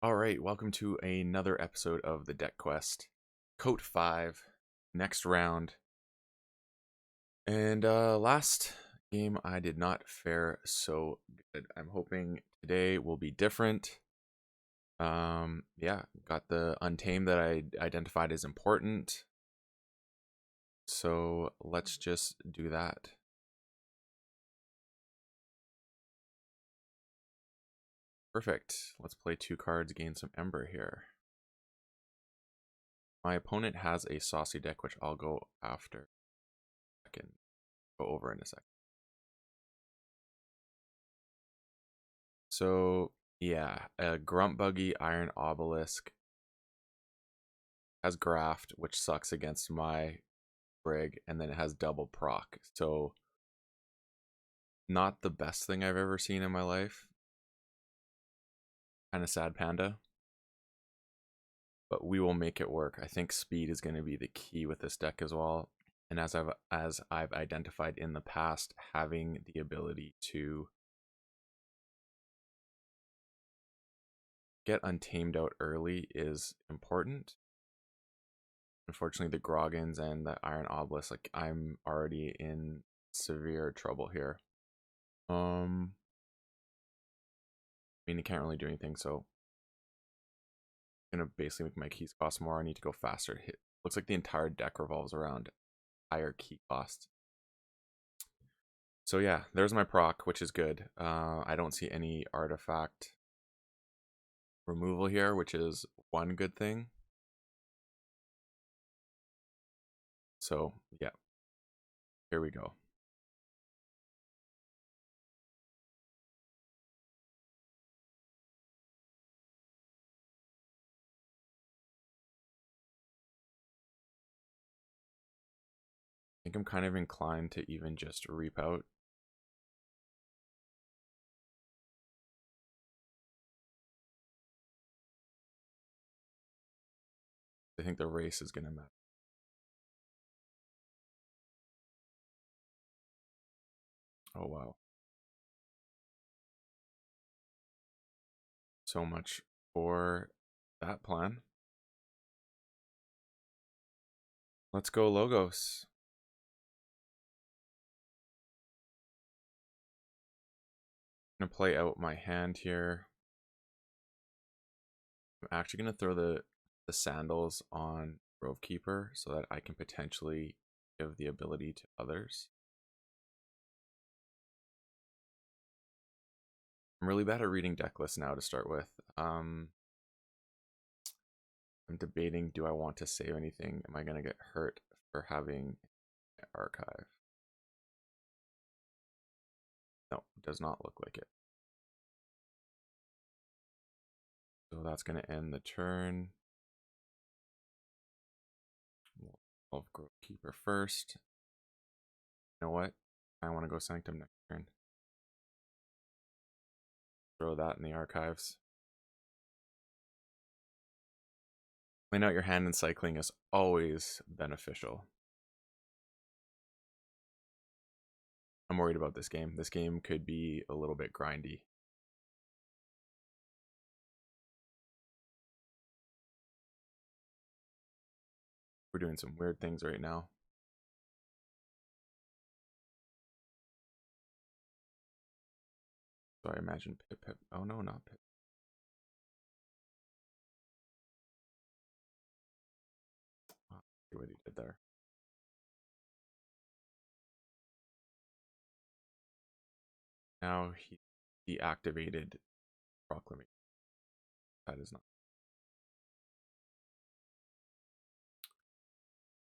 All right, welcome to another episode of the Deck Quest. KOTE5, next round. And last game I did not fare so good. I'm hoping today will be different. Yeah, got the Untamed that I identified as important. So let's just do that. Perfect. Let's play 2 cards, gain some Ember here. My opponent has a saucy deck, which I'll go after. I can go over in a second. So yeah, a Grunt Buggy Iron Obelisk has Graft, which sucks against my Brig, and then it has double proc. So not the best thing I've ever seen in my life. Kind of sad, Panda. But we will make it work. I think speed is going to be the key with this deck as well. And as I've identified in the past, having the ability to get Untamed out early is important. Unfortunately, the Groggins and the Iron Obelisk, like, I'm already in severe trouble here. I mean, you can't really do anything, so I'm gonna basically make my keys cost more. I need to go faster. Looks like the entire deck revolves around higher key cost. So yeah, there's my proc, which is good. I don't see any artifact removal here, which is one good thing. So yeah, here we go. I think I'm kind of inclined to even just reap out. I think the race is gonna matter. Oh wow. So much for that plan. Let's go Logos. I'm gonna play out my hand here. I'm actually gonna throw the sandals on Grove Keeper so that I can potentially give the ability to others. I'm really bad at reading deck lists now to start with. I'm debating, do I want to save anything? Am I gonna get hurt for having an archive? No, it does not look like it. So that's gonna end the turn. We'll Grove Keeper first. You know what? I want to go Sanctum next turn. Throw that in the archives. Playing out your hand in cycling is always beneficial. I'm worried about this game. This game could be a little bit grindy. We're doing some weird things right now. So I imagine Pip. Oh no, not Pip. Oh, see what he did there. Now he deactivated Proclamation. That is not.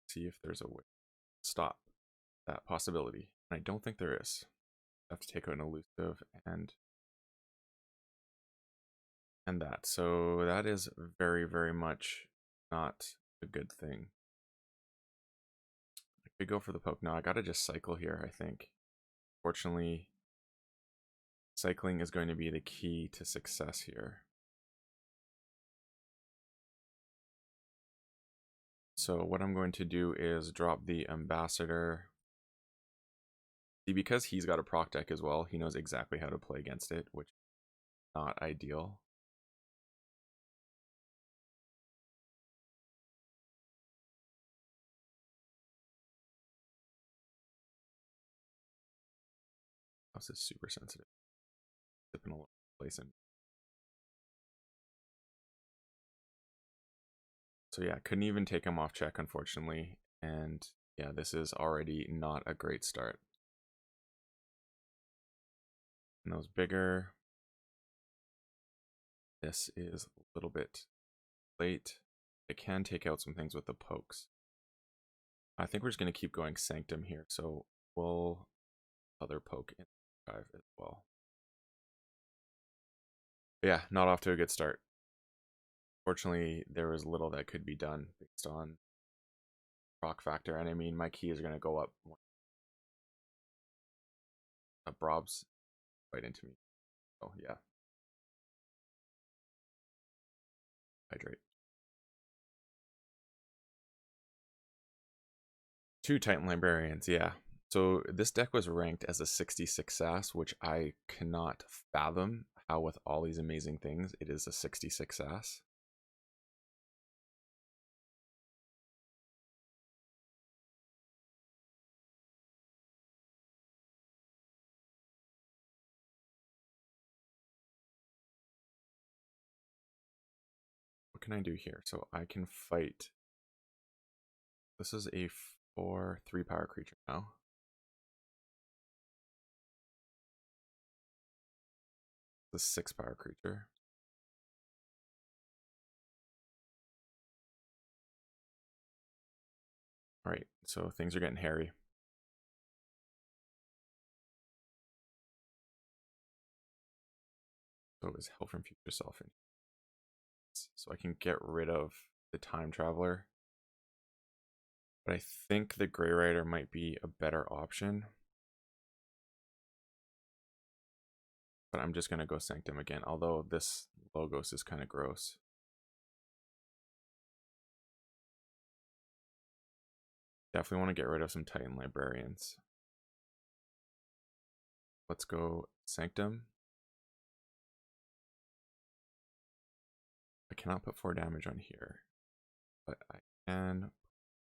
See if there's a way to stop that possibility. And I don't think there is. I have to take out an elusive and that. So that is very, very much not a good thing. I could go for the poke. No, I gotta just cycle here, I think. Fortunately, cycling is going to be the key to success here. So what I'm going to do is drop the Ambassador. See, because he's got a proc deck as well, he knows exactly how to play against it, which is not ideal. This is super sensitive. Dipping a little place in. So yeah, couldn't even take him off check, unfortunately. And yeah, this is already not a great start. And those bigger. This is a little bit late. I can take out some things with the pokes. I think we're just going to keep going Sanctum here. So we'll other poke in 5 as well. But yeah, not off to a good start. Fortunately, there was little that could be done based on proc factor. And I mean, my key is going to go up. Brob's right into me. Oh, yeah. Hydrate. 2 Titan Librarians, yeah. So this deck was ranked as a 66 sass, which I cannot fathom how with all these amazing things it is a 66 sass. What can I do here? So I can fight. This is a 4/3 power creature now. The 6 power creature. Alright, so things are getting hairy. So is Hell from Future Self in. So I can get rid of the Time Traveler. But I think the Grey Rider might be a better option. But I'm just going to go Sanctum again, although this Logos is kind of gross. Definitely want to get rid of some Titan Librarians. Let's go Sanctum. I cannot put 4 damage on here, but I can put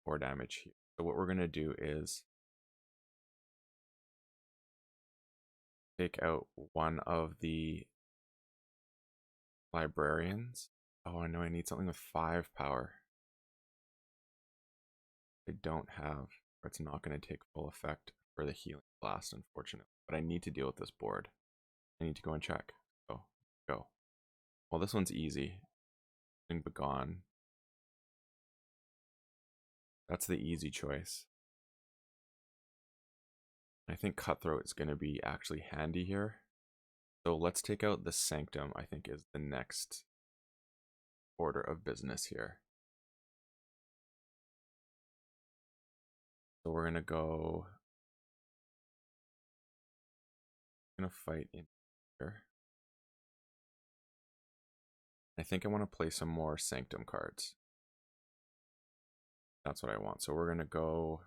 4 damage here. So what we're going to do is take out one of the Librarians. Oh, I know I need something with 5 power. I don't have, or it's not going to take full effect for the Healing Blast, unfortunately. But I need to deal with this board. I need to go and check. So, go. Well, this one's easy. Begone. That's the easy choice. I think Cutthroat is going to be actually handy here. So let's take out the Sanctum, I think is the next order of business here. So we're going to go, going to fight in here. I think I want to play some more Sanctum cards. That's what I want. So we're going to go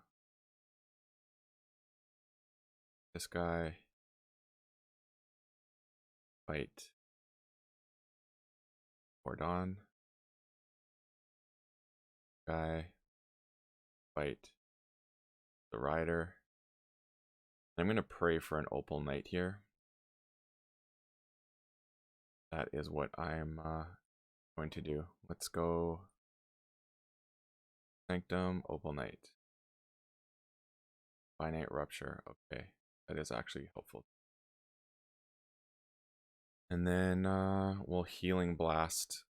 this guy, fight Cordon, guy, fight the Rider. I'm going to pray for an Opal Knight here. That is what I'm going to do. Let's go Sanctum, Opal Knight. Finite Rupture. Okay, that is actually helpful. And then we'll Healing Blast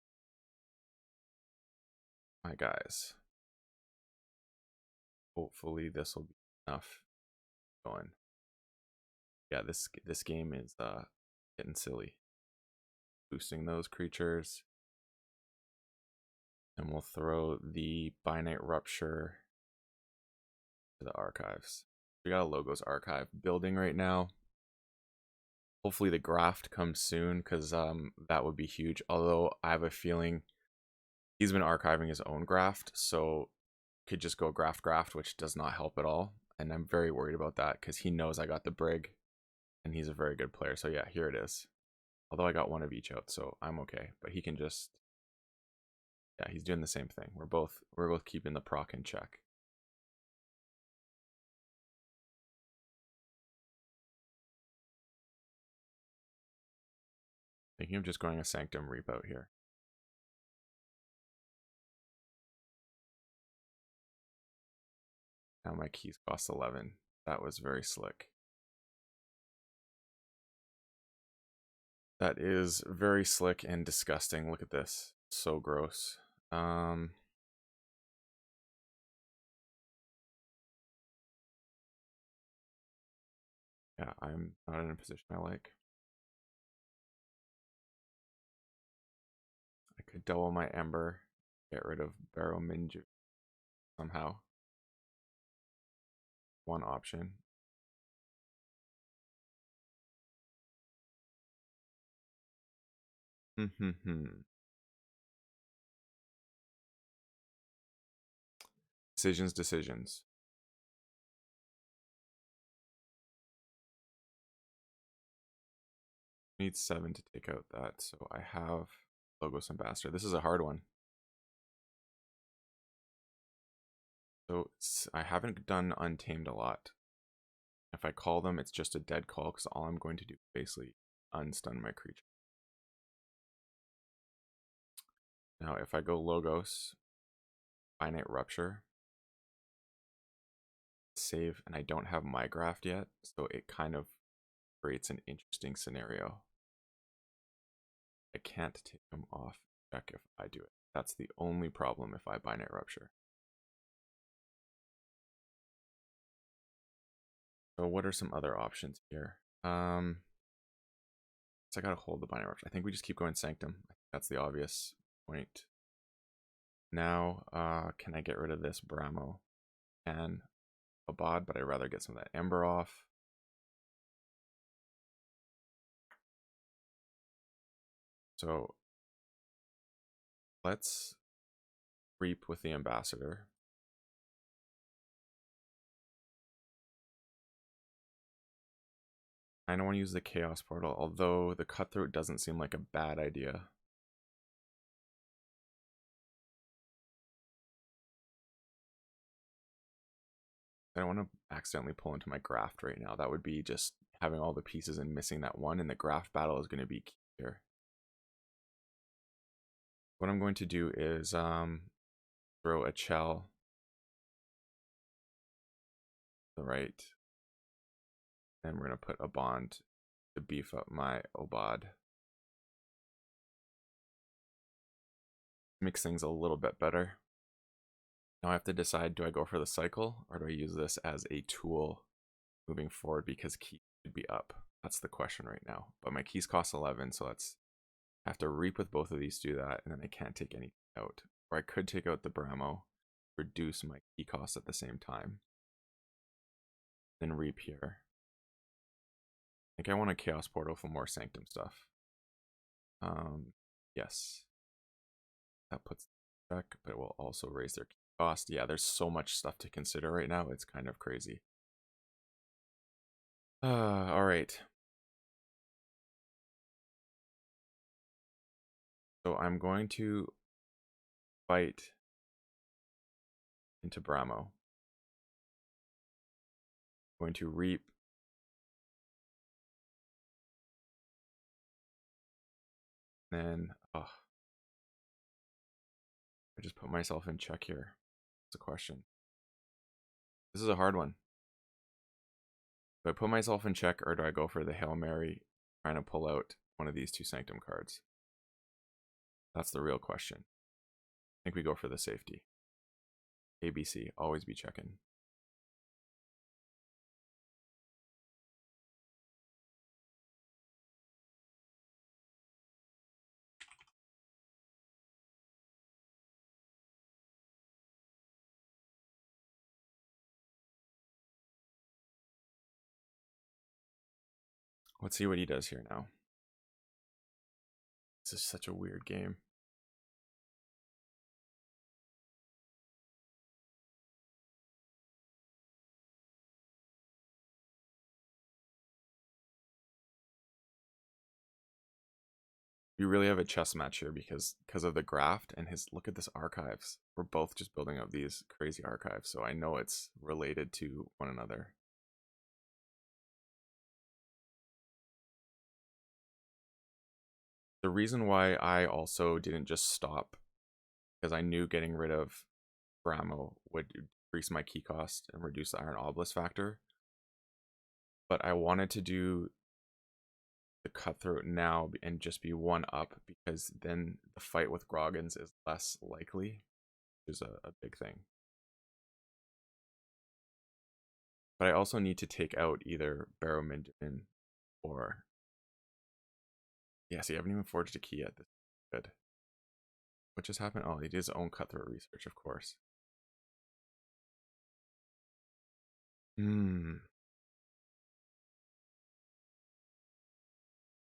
my guys. Hopefully this will be enough going. Yeah, this game is getting silly. Boosting those creatures. And we'll throw the Finite Rupture to the archives. We got a Logos archive building right now. Hopefully the graft comes soon, because that would be huge. Although I have a feeling he's been archiving his own graft, so could just go graft, which does not help at all. And I'm very worried about that because he knows I got the Brig, and he's a very good player. So yeah, here it is. Although I got one of each out, so I'm okay. But he can just, yeah, he's doing the same thing. We're both keeping the proc in check. Thinking of just going a Sanctum Reap out here. Now my keys cost 11. That was very slick. That is very slick and disgusting. Look at this. So gross. Yeah, I'm not in a position I like. I could double my Ember, get rid of Barrow Minju somehow. One option. Decisions. Need 7 to take out that, so I have Logos Ambassador. This is a hard one. So I haven't done Untamed a lot. If I call them, it's just a dead call because all I'm going to do is basically unstun my creature. Now, if I go Logos, Finite Rupture, save, and I don't have my graft yet, so it kind of creates an interesting scenario. I can't take them off check if I do it. That's the only problem if I Binary Rupture. So what are some other options here? So I gotta hold the Binary Rupture. I think we just keep going Sanctum. I think that's the obvious point. Now, can I get rid of this Bramo? And Abad, but I'd rather get some of that Ember off. So let's Reap with the Ambassador. I don't want to use the Chaos Portal, although the Cutthroat doesn't seem like a bad idea. I don't want to accidentally pull into my graft right now. That would be just having all the pieces and missing that one, and the graft battle is going to be key here. What I'm going to do is throw a Chell to the right. Then we're going to put a Bond to beef up my Obad. Makes things a little bit better. Now I have to decide, do I go for the cycle or do I use this as a tool moving forward because keys should be up? That's the question right now. But my keys cost 11, so let's have to Reap with both of these to do that, and then I can't take anything out. Or I could take out the Bramo, reduce my key cost at the same time. Then Reap here. I think I want a Chaos Portal for more Sanctum stuff. Yes. That puts back, but it will also raise their cost. Yeah, there's so much stuff to consider right now. It's kind of crazy. All right. So I'm going to fight into Bramo. I'm going to Reap. Then, I just put myself in check here. That's a question. This is a hard one. Do I put myself in check or do I go for the Hail Mary trying to pull out one of these two Sanctum cards? That's the real question. I think we go for the safety. ABC, always be checking. Let's see what he does here now. This is such a weird game. We really have a chess match here because of the graft and his look at this archives. We're both just building up these crazy archives, so I know it's related to one another. The reason why I also didn't just stop, because I knew getting rid of Bramo would decrease my key cost and reduce the Iron Obelisk factor. But I wanted to do the Cutthroat now and just be one up, because then the fight with Groggins is less likely, which is a big thing. But I also need to take out either Barrowminion or... Yeah, see, I haven't even forged a key yet. This is good. What just happened? Oh, he did his own Cutthroat research, of course.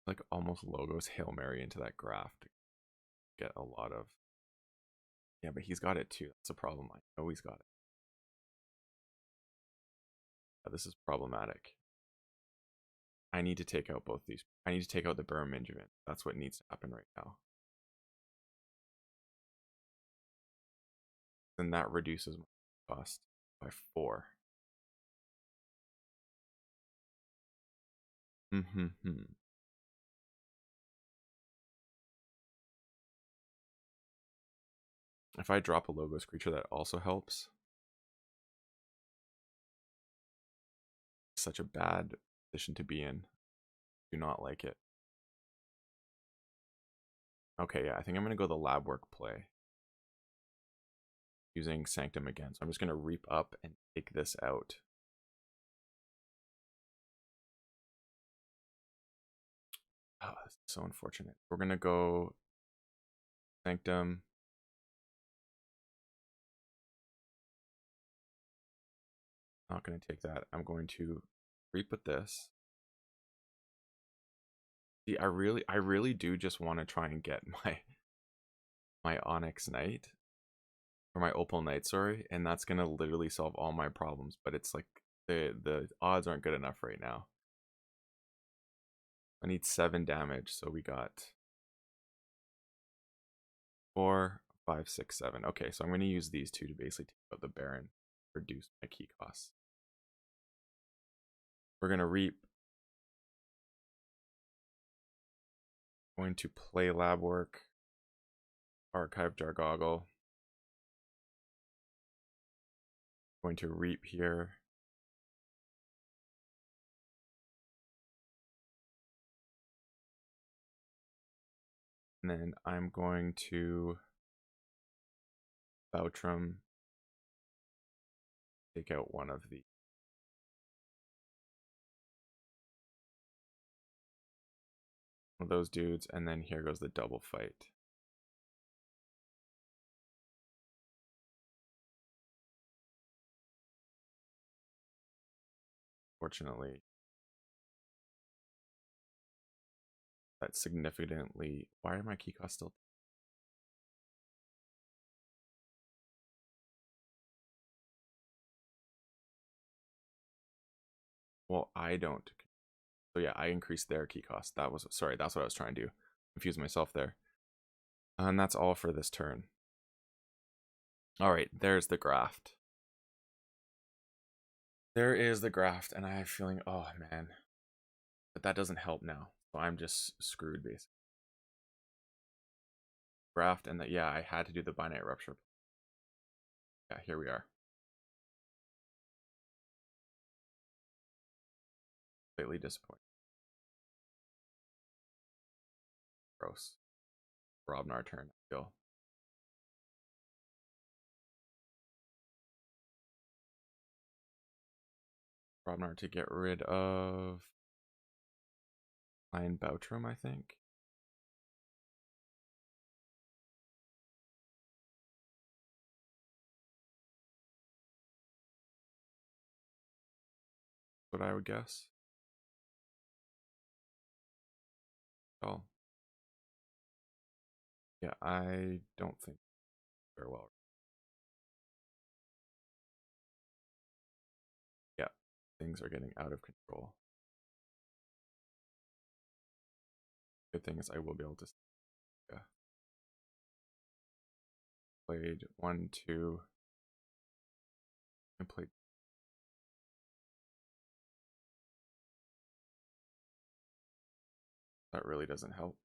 Like almost logos Hail Mary into that graph to get a lot of... Yeah, but he's got it too. That's a problem. I know he's got it. Yeah, this is problematic. I need to take out both these. I need to take out the Barrowminion. That's what needs to happen right now. Then that reduces my cost by 4. If I drop a Logos creature, that also helps. Such a bad position to be in. Do not like it. Okay, yeah, I think I'm going to go the lab work play. Using Sanctum again. So I'm just going to reap up and take this out. Oh, this is so unfortunate. We're going to go Sanctum. Not going to take that. I'm going to reap with this. See, I really do just want to try and get my Onyx Knight. Or my Opal Knight, sorry. And that's going to literally solve all my problems. But it's like the odds aren't good enough right now. I need 7 damage, so we got 4, 5, 6, 7. Okay, so I'm going to use these two to basically take out the Baron, reduce my key costs. We're going to reap. Going to play lab work. Archive Jargoggle. Going to reap here. And then I'm going to Boutrum. Take out one of those dudes, and then here goes the double fight. Fortunately, that significantly... Why are my key costs still... Well, I don't. So yeah, I increased their key cost. That was... Sorry, that's what I was trying to do. Confuse myself there. And that's all for this turn. Alright, there's the graft. There is the graft, and I have a feeling... Oh, man. But that doesn't help now. So I'm just screwed, basically. Graft, and that, yeah, I had to do the Binite Rupture. Yeah, here we are. Slightly disappointed. Gross. Robnar turn, I feel. Robnar to get rid of Iron Boutrum, I think. What I would guess. Oh. Yeah, I don't think very well. Yeah, things are getting out of control. Good thing is I will be able to... Yeah. Played 1, 2. And played... That really doesn't help.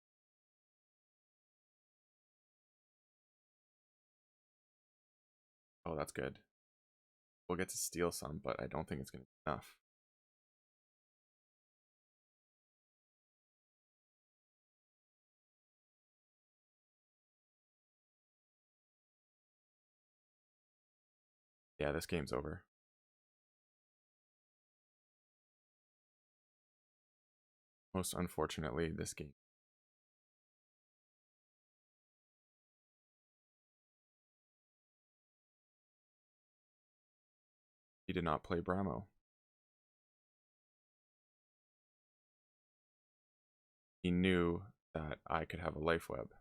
Oh, that's good. We'll get to steal some, but I don't think it's going to be enough. Yeah, this game's over. Most unfortunately, this game. He did not play Bramo. He knew that I could have a life web.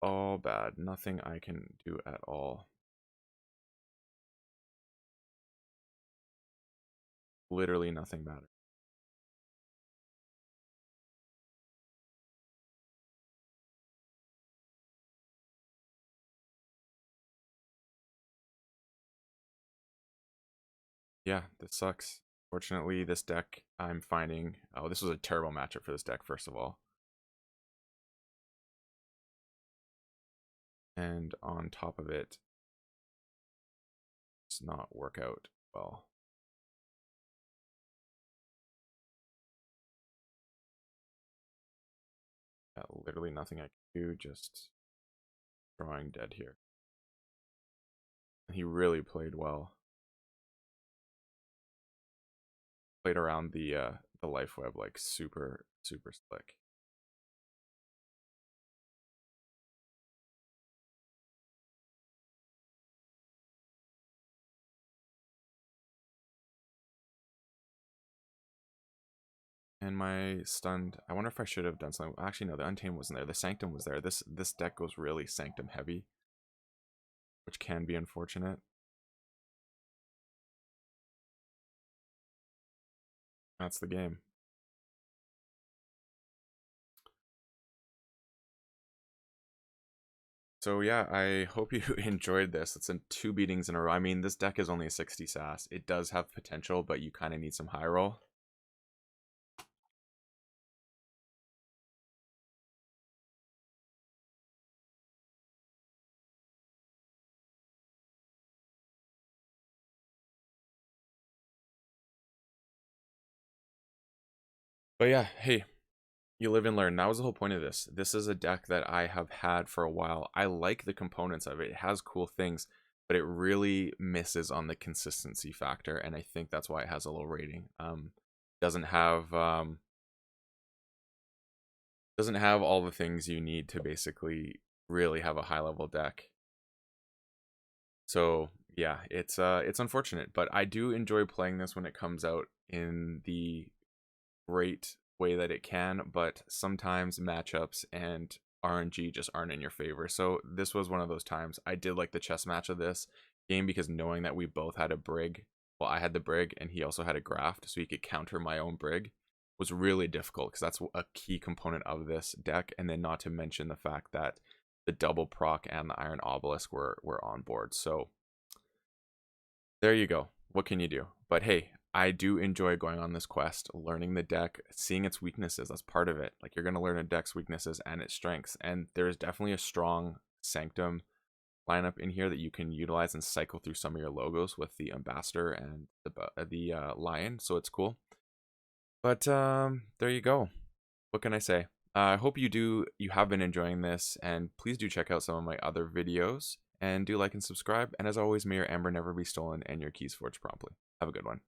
All bad. Nothing I can do at all. Literally nothing matters. Yeah, this sucks. Fortunately, this deck I'm finding... Oh, this was a terrible matchup for this deck, first of all. And on top of it, does not work out well. Yeah, literally nothing I can do, just drawing dead here. And he really played well. Played around the life web like super slick. And my stunned, I wonder if I should have done something. Actually, no, the Untamed wasn't there. The Sanctum was there. This deck goes really Sanctum heavy, which can be unfortunate. That's the game. So yeah, I hope you enjoyed this. It's in 2 beatings in a row. I mean, this deck is only a 60 sass. It does have potential, but you kind of need some high roll. But yeah, hey, you live and learn. That was the whole point of this. This is a deck that I have had for a while. I like the components of it. It has cool things, but it really misses on the consistency factor, and I think that's why it has a low rating. Doesn't have all the things you need to basically really have a high level deck. So yeah, it's unfortunate, but I do enjoy playing this when it comes out in the great way that it can, but sometimes matchups and RNG just aren't in your favor. So this was one of those times. I did like the chess match of this game because knowing that we both had a brig, well, I had the brig and he also had a graft, so he could counter my own brig, was really difficult because that's a key component of this deck. And then not to mention the fact that the double proc and the Iron Obelisk were on board. So there you go. What can you do? But hey, I do enjoy going on this quest, learning the deck, seeing its weaknesses. That's part of it. Like, you're going to learn a deck's weaknesses and its strengths. And there's definitely a strong Sanctum lineup in here that you can utilize and cycle through some of your logos with the Ambassador and the Lion. So it's cool. But there you go. What can I say? I hope you have been enjoying this, and please do check out some of my other videos, and do like and subscribe. And as always, may your amber never be stolen and your keys forged promptly. Have a good one.